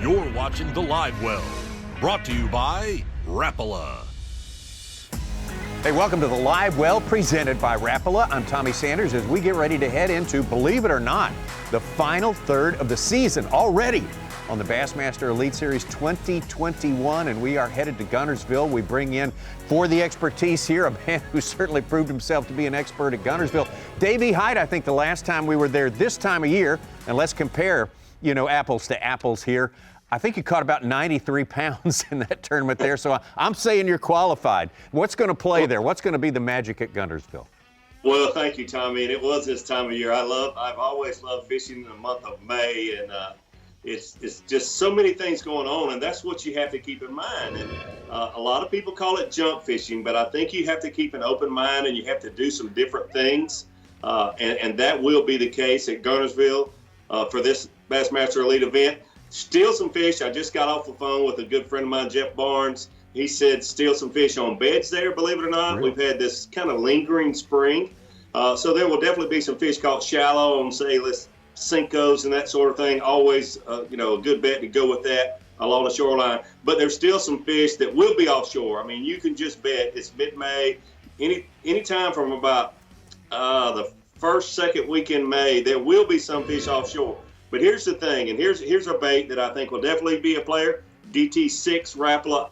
You're watching the Livewell, brought to you by Rapala. Hey, welcome to the Livewell presented by Rapala. I'm Tommy Sanders as we get ready to head into, believe it or not, the final third of the season already on the Bassmaster Elite Series 2021, and we are headed to Guntersville. We bring in, for the expertise here, a man who certainly proved himself to be an expert at Guntersville, Davy Hite. I think the last time we were there this time of year, and let's compare, apples to apples here. I think you caught about 93 pounds in that tournament there, so I'm saying you're qualified. What's going to play there? What's going to be the magic at Guntersville? Well, thank you, Tommy. And it was this time of year. I've always loved fishing in the month of May, and it's just so many things going on, and that's what you have to keep in mind. And a lot of people call it junk fishing, but I think you have to keep an open mind and you have to do some different things, and that will be the case at Guntersville for this Bassmaster Elite event. Steal some fish. I just got off the phone with a good friend of mine, Jeff Barnes. He said steal some fish on beds there, believe it or not. Really? We've had this kind of lingering spring. So there will definitely be some fish caught shallow on, say, Cincos and that sort of thing. Always, a good bet to go with that along the shoreline. But there's still some fish that will be offshore. I mean, you can just bet it's mid-May. Any time from about the first, second week in May, there will be some fish offshore. But here's the thing, and here's a bait that I think will definitely be a player, DT6 Rapala.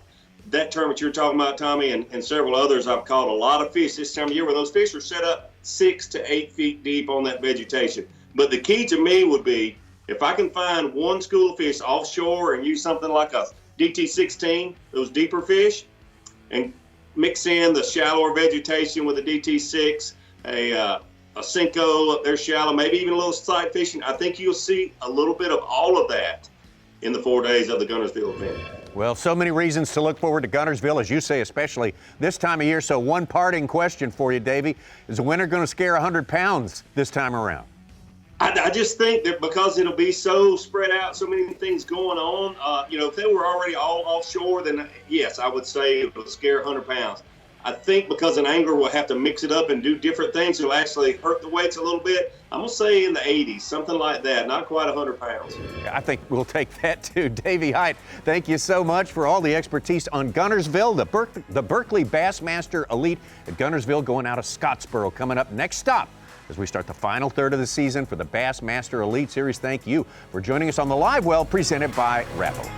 That tournament you're talking about, Tommy, and several others, I've caught a lot of fish this time of year where those fish are set up 6 to 8 feet deep on that vegetation. But the key to me would be if I can find one school of fish offshore and use something like a DT16, those deeper fish, and mix in the shallower vegetation with a DT6, a Cinco up there shallow, maybe even a little sight fishing, I think you'll see a little bit of all of that in the 4 days of the Guntersville event. Well, so many reasons to look forward to Guntersville, as you say, especially this time of year. So one parting question for you, Davy. Is the winner going to scare 100 pounds this time around? I just think that because it'll be so spread out, so many things going on, if they were already all offshore, then yes, I would say it will scare 100 pounds. I think because an angler will have to mix it up and do different things, it'll actually hurt the weights a little bit. I'm going to say in the 80s, something like that, not quite 100 pounds. Yeah, I think we'll take that too. Davy Hite, thank you so much for all the expertise on Guntersville, the Berkley Bassmaster Elite at Guntersville, going out of Scottsboro. Coming up next stop as we start the final third of the season for the Bassmaster Elite Series. Thank you for joining us on the Livewell presented by Rapala.